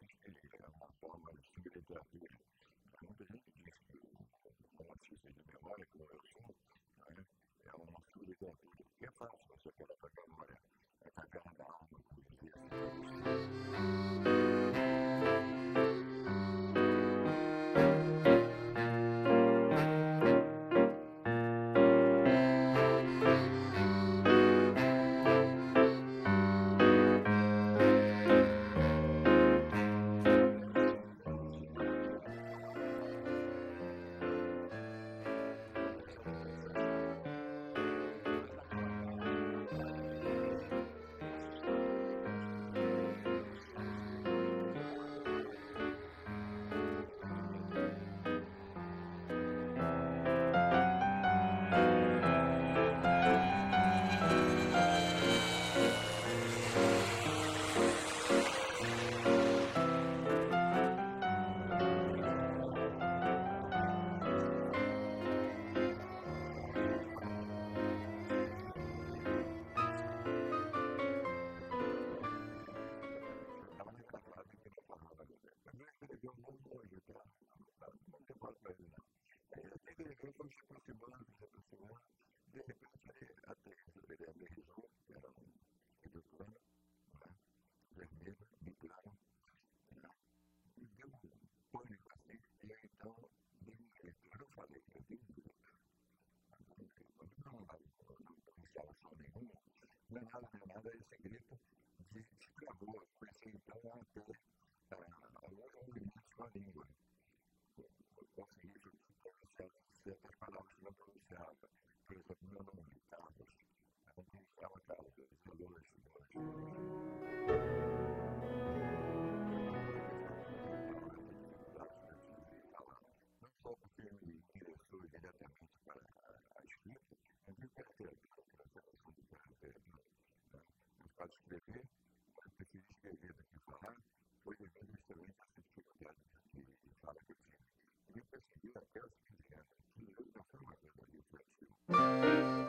existe uma forma de subliteratura. Muita gente diz que um artista de memória, como eu sou, né, é uma subliteratura. Porque é fácil você pegar a memória, a caverna da alma, por dizer assim. Não é nada, esse grito destravou, comecei então a ter alguns movimentos com a língua. Eu consegui pronunciar certas palavras que não pronunciava. Por exemplo, meu nome, Carlos. Eu não pronunciava Carlos, eu dizia Lourdes. Não só porque me interessou diretamente para a escrita, mas eu quero ter pode escrever, mas prefiro escrever do que falar, foi devido justamente a essa dificuldade de fala que eu tinha. E eu percebi até os 15 anos que eu não fui uma coisa reflexiva.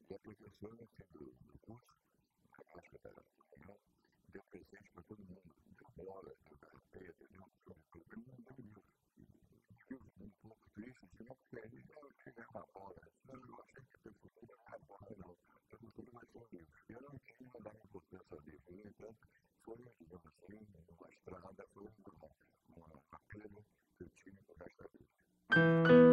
E a professora, no fim do curso, na prática da reunião, deu presente para todo mundo, deu bola, deu carpeta, deu tudo, não deu livro. E eu fiquei um pouco triste, assim, não, porque eles não tiveram uma bola. Eu achei que a professora não era bola, não. A professora vai ser um livro. Eu não quis dar importância ao livro, no entanto, foi, digamos assim, uma estrada, foi uma pena que eu tive no resto da vida.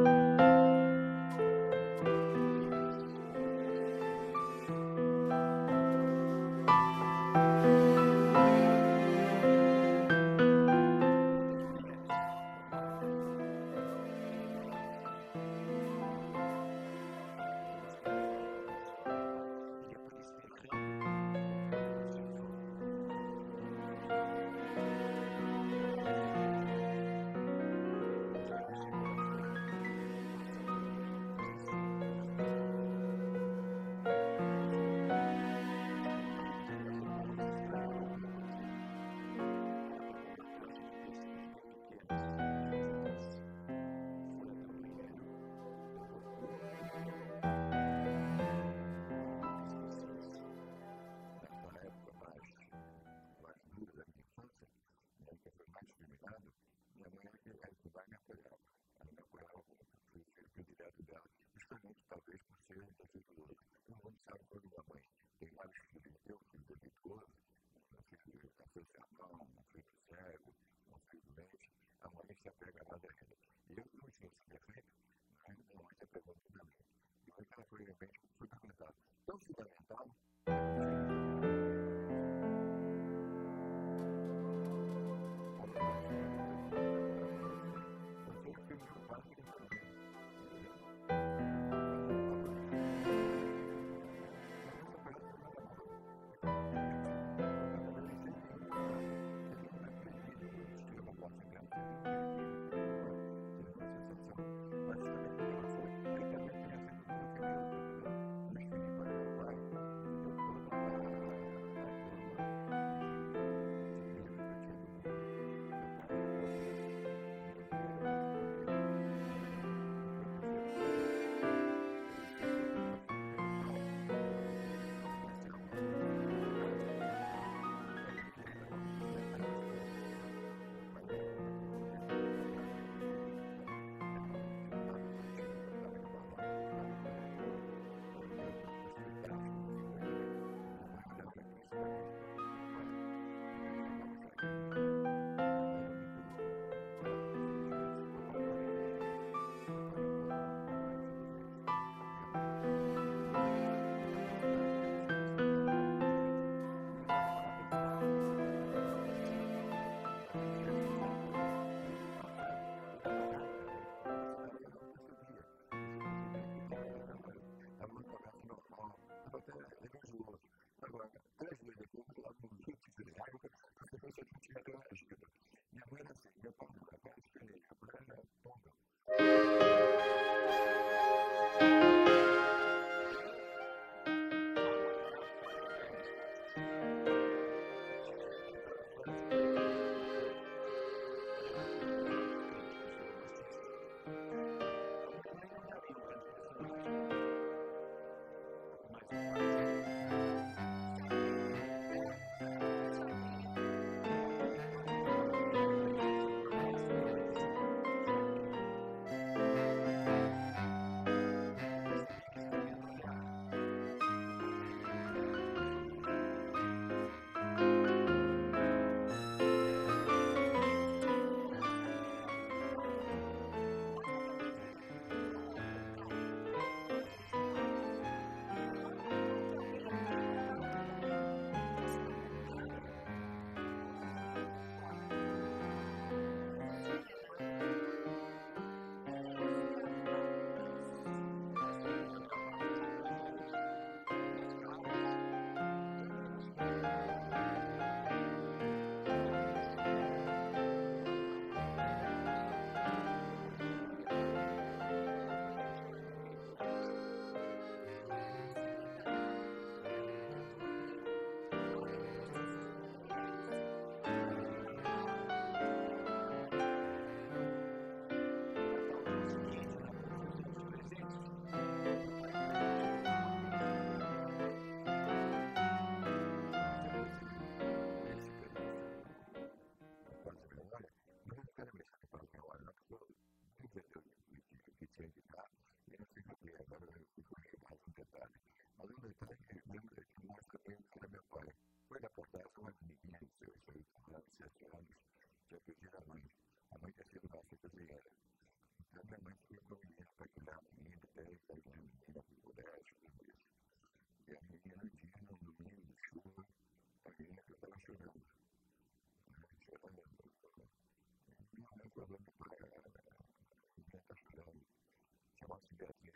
se apega mais ainda. E eu não tinha esse defeito, mas minha mãe se apegou muito a mim. E hoje ela foi realmente fundamental. Tão fundamental, agora, 3 dias depois, lá no dia de água, depois eu tinha aquela ajuda. Minha mãe era assim, meu pai era diferente, a mulher era toda. Foi deportado uma menininha de seus 6 anos, 7 anos, já perdi a mãe. A mãe tinha sido bastante brasileira. Então, minha mãe foi para o menino para cuidar da menina, até sair da menina para o colégio, tudo isso. E a menina, no dia, no domingo, de chuva, a menina estava chorando. Chorando. Minha mãe falou para ela, a menina está chorando. Chamava-se Beatriz,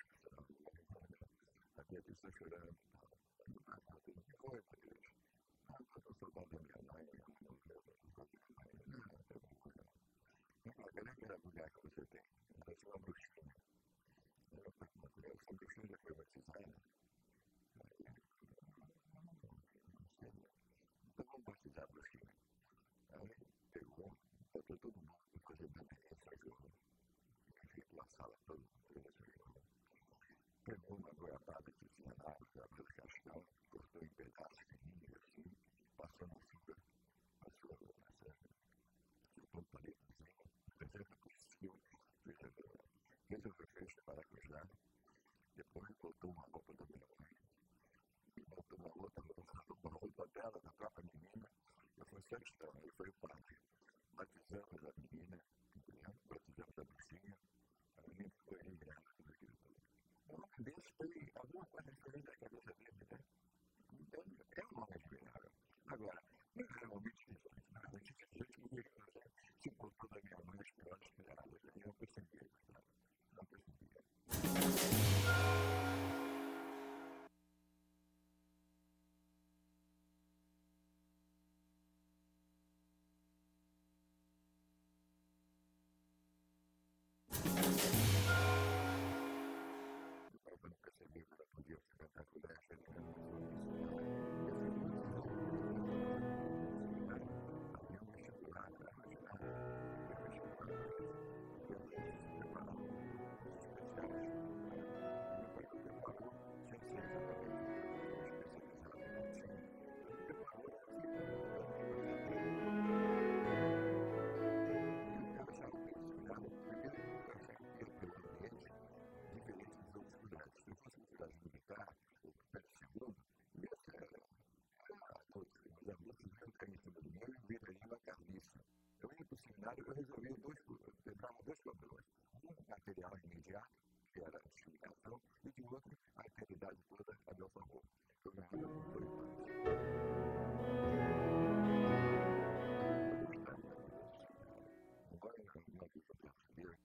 a Beatriz está chorando. O que foi, Beatriz? Eu estou saudade da minha mãe, aquela mulher que você tem, ela é uma bruxinha. Essa bruxinha já foi batizada. Então vamos batizar a bruxinha. Aí pegou, botou todo mundo para fazer benedicência ao jogo. Ficou a sala toda, pegou uma goiabada que tinha lá, abriu o caixão, cortou em pedaços fininhos assim, passou no açúcar, passou no palitinho, fez por cima, fez o refeição de maracujá, depois botou uma roupa da minha mãe, e botou uma roupa dela, da própria menina, eu fui sacristão, ele foi o padre, batizamos a menina, entendeu? seminário, eu resolvi tentava dois problemas. Um, material imediato, que era a discriminação, e de outro, a alteridade toda a meu favor. Eu ganhava com dois lados. Agora, não fiz a perceber,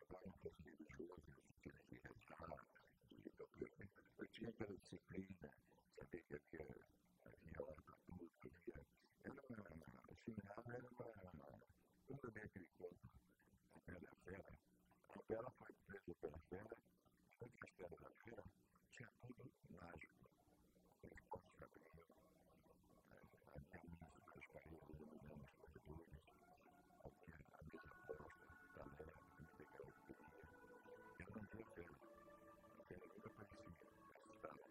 agora não consegui religioso, no sentido de rezar, eu tinha aquela disciplina, saber que havia hora para tudo, era uma, seminário era uma, quando eu dei aquele conto na Bela Fera, a Bela foi presa pela Fera, antes das pedras da Fera, tinha tudo mágico, aqueles corpos cabelos, havia luzes nas paredes iluminando os corredores, havia a mesa posta, também, a comida que ela queria. Eu não via Fera, a Fera nunca aparecia, assustava.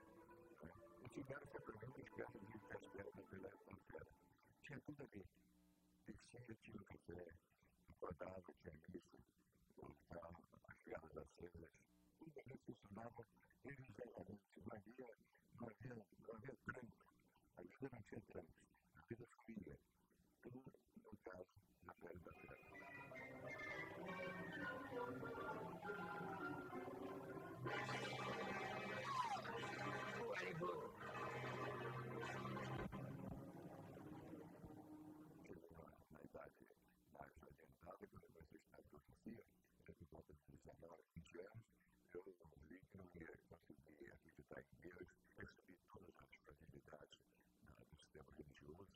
O seminário foi para mim uma espécie de castelo da Fera. Tinha tudo a ver. Descia, tinha um café, acordava, tinha missa, voltava, a chegada das cenas, tudo ali funcionava religiosamente, não havia trânsito, a vida não tinha trânsito, a vida fluía, tudo no caso da pele da terra. Na idade mais adiantada, quando eu comecei a estudar profecia, já por volta de 19, 20 anos, eu li que não ia conseguir acreditar em Deus, percebi todas as fragilidades do sistema religioso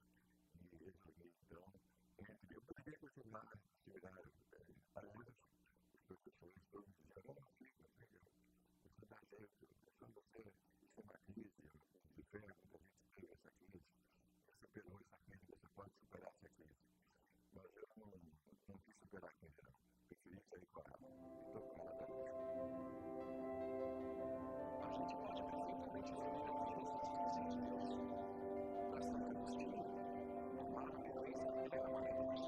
e resolvi, então, eu poderia continuar a seminário. Às vezes, os professores todos diziam, não, filho, você dá jeito, quando você, isso é uma crise, de fé, quando a gente teve essa crise, você superou essa crise, você pode superar essa crise. Mas eu não quis superar a crise, não. Preferi sair com ela. Estou com ela até hoje. A gente pode perfeitamente viver a vida sem Deus. Basta apenas que amar a vivência plenamente.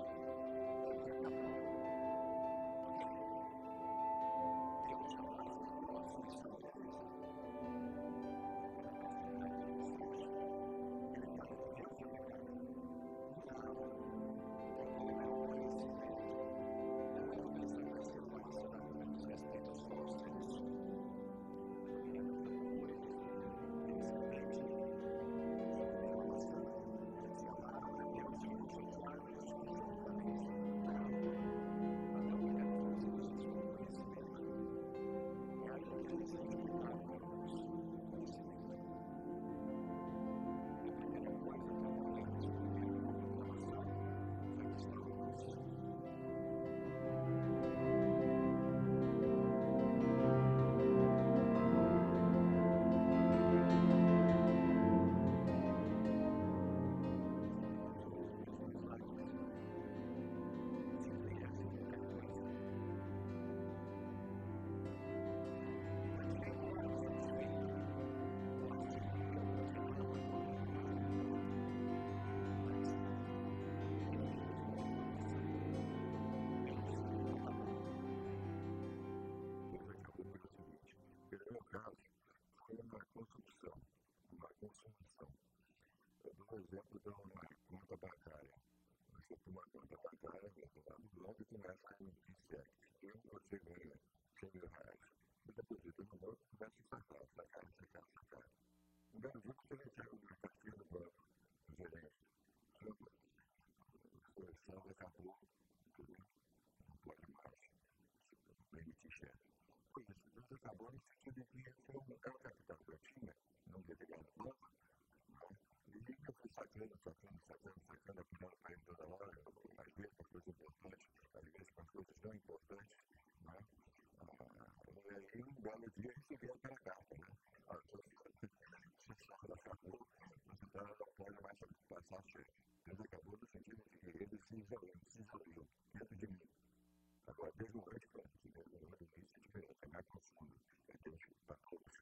Deus jamais nos instrumenta. Uma consumação. Eu dou o exemplo de uma conta bancária. Você tem uma conta bancária, logo começa com 27. Você ganha 100 mil reais. Você deposita no banco e começa a sacar. No belo dia você recebe uma carteira do banco, do gerente. Sua saldo acabou, não pode mais permitir cheque. Pois isso, tudo acabou no sentido de que é um capital que eu tinha, não deveria no banco, e eu fui sacando, apurando para ele toda hora, às vezes para coisas importantes, às vezes para coisas não importantes, e aí um belo dia recebi aquela carta, se saldo acabou, você não pode mais passar cheque. Mas acabou no sentido de que ele se isolou dentro de mim. Agora, desde o grande diferente, desde o início, diferente, é mais profundo, é Deus para todos.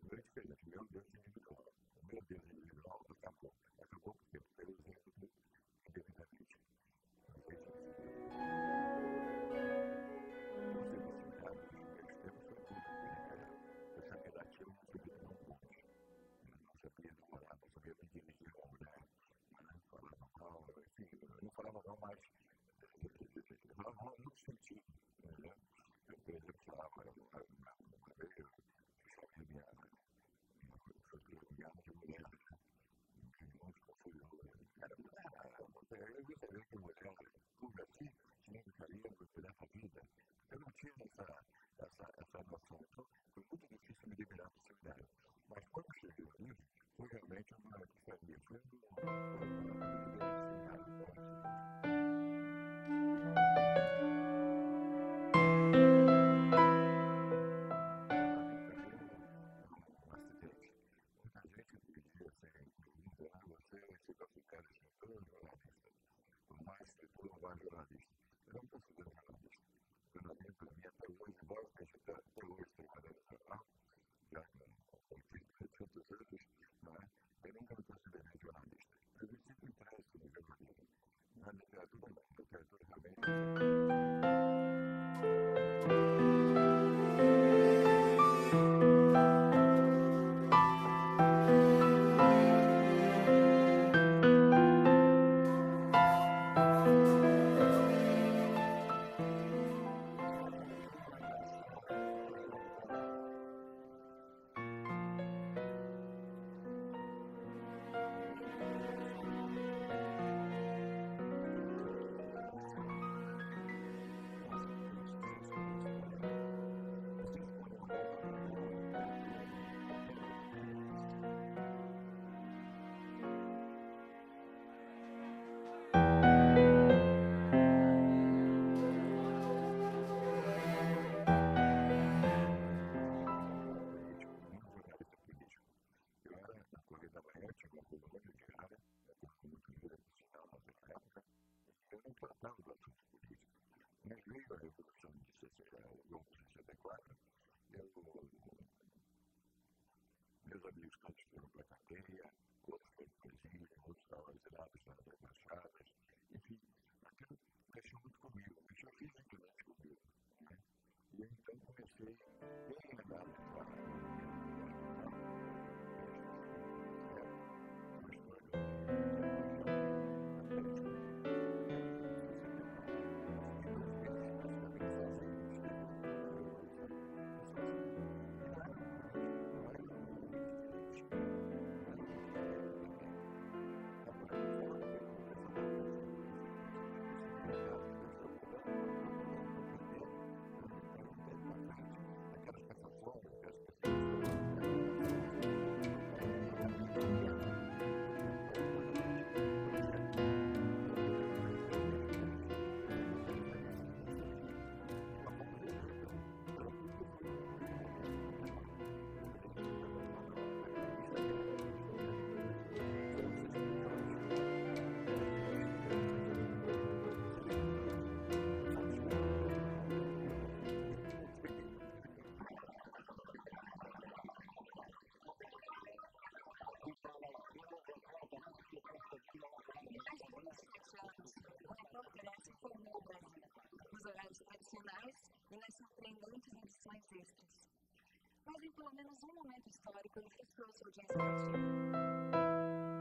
O grande diferente, meu Deus individual, o meu Deus individual acabou. Acabou por quê? Pelo exemplo indevidamente. Você disse, cara, extremos foi tudo. Eu sabia dar tiro, não sabia tomar um ponte. Não sabia namorar, não sabia me dirigir a uma mulher, falava mal, enfim, eu não falava não, mas cadeia, outros foram para o exílio, outros estavam exilados nas embaixadas, enfim, aquilo mexeu muito comigo, mexeu fisicamente comigo. Né? E eu então comecei bem a dar tradicionais e nas surpreendentes edições extras. Mas em pelo menos um momento histórico ele frustrou sua audiência cativa.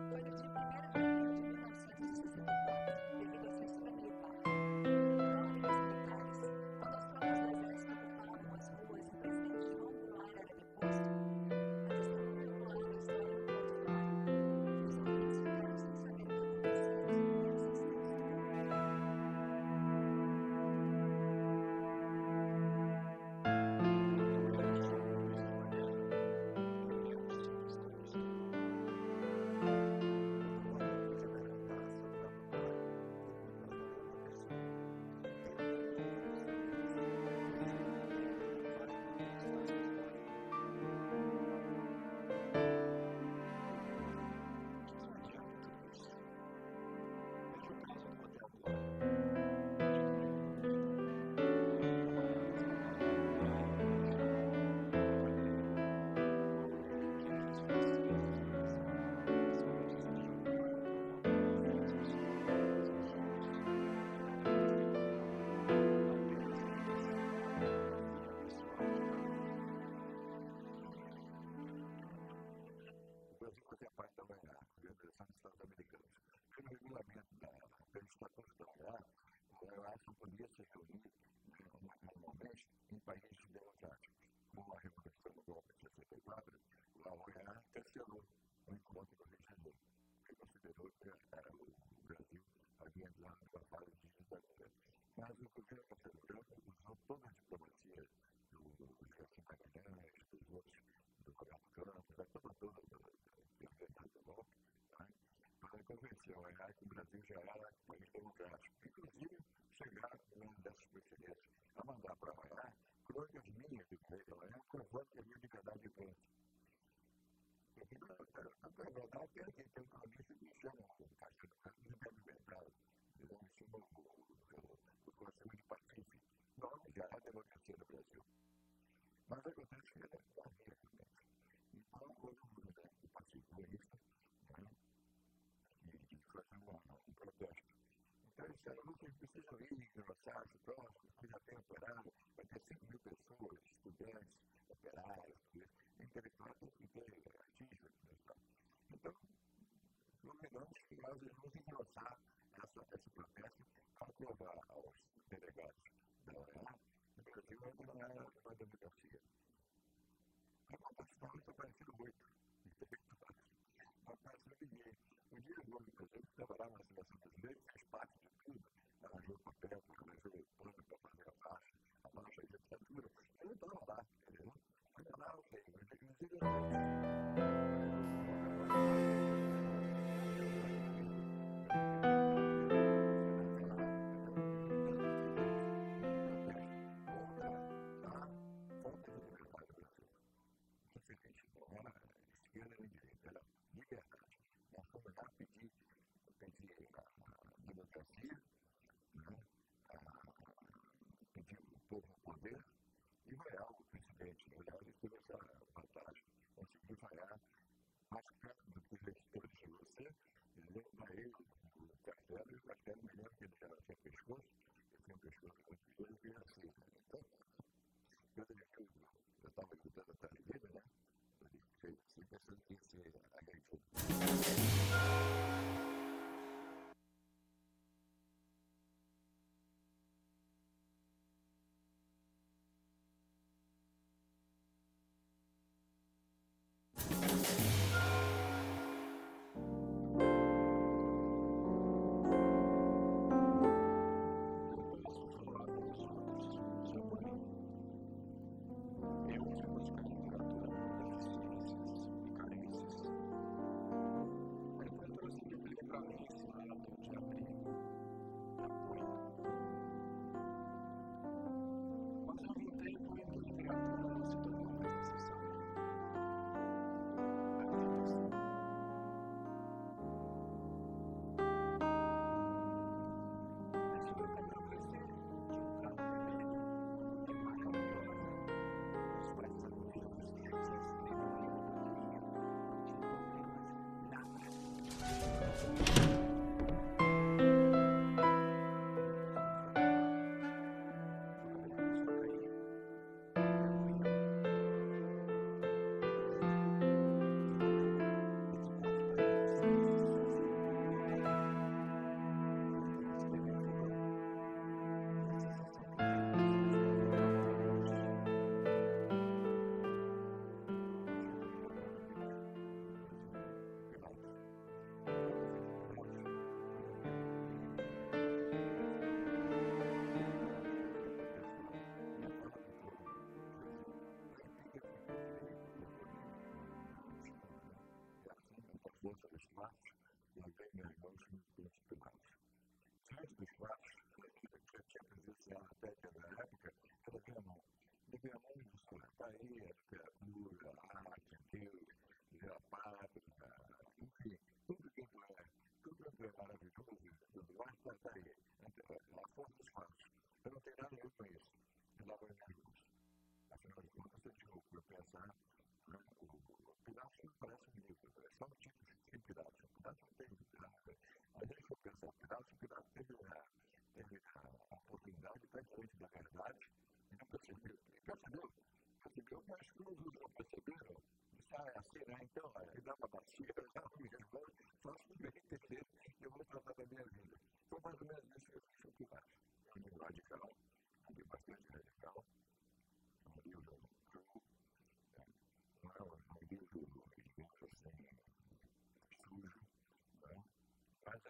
Foi no dia 1º de abril de 1964, devido à censura militar. Ordens militares, quando as tropas do exército ocupavam as ruas e o presidente João Goulart era deposto, a testemunha ocular da história não pode falar. Os ouvintes ficaram sem saber o que acontecia nos primeiros instantes do golpe. Podia se reunir normalmente em países democráticos. Como a Revolução do Golpe de 64, a OEA cancelou o encontro do Rio de Janeiro, porque considerou que o Brasil havia entrado numa fase de ditadura. Mas o governo brasileiro usou toda a diplomacia do Joaquim Magalhães, dos outros, do Roberto Campos, da turma toda que organizou o golpe, para convencer a OEA que o Brasil já era um país democrático. Inclusive, chegaram numa dessas preferências a mandar para a OEA crônicas minhas de correio da OEA provando que havia liberdade de imprensa. Porque, na verdade, tem um cronista que chama o Caixa do Campo de Liberdade. Ele chama o Conselho de Pacífico. Não, já é a democracia do Brasil. Mas acontece que ela é havia também. Então, houve um movimento pacifista de fazer um protesto. Então, eles disseram, vocês precisam ir engrossar esse próximo, que já tem operário, vai ter 5.000 pessoas, estudantes, operários, intelectuais, tem que ter artistas. Então, combinamos que nós íamos engrossar esse protesto para provar aos delegados da OEA que o Brasil ainda não era uma democracia. A votação está parecendo muito intelectual. Não apareceu ninguém. O dia do ano, por exemplo, trabalhava na seleção brasileira, fez parte de tudo, arranjou papel, arranjou pano para fazer a marcha de ditadura. Ele estava lá, entendeu? Ainda lá, não sei, inclusive eu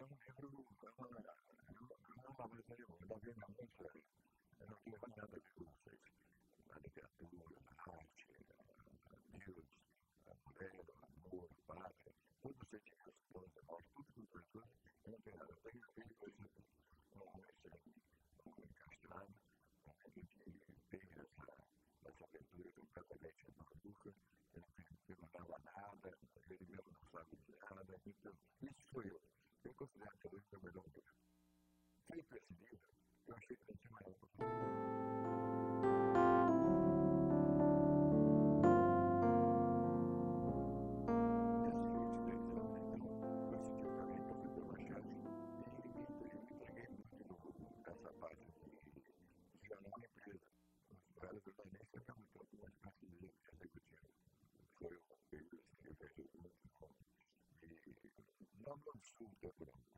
mas é um livro, é uma mais aí, eu ainda vi muito, eu não tenho mais nada a ver com vocês. A literatura, a arte, Deus, a mulher, o amor, o padre, todos os sentimentos que nós amamos, tudo que nós coisas, eu não tenho nada. Eu tenho feito hoje um encastrado, que tem essa aventura completamente maluca, ele não dava nada, ele mesmo não sabe de nada, então isso sou eu. Eu considero que ele é o melhor livro. Feito esse livro, eu achei que não tinha mais não absurdo,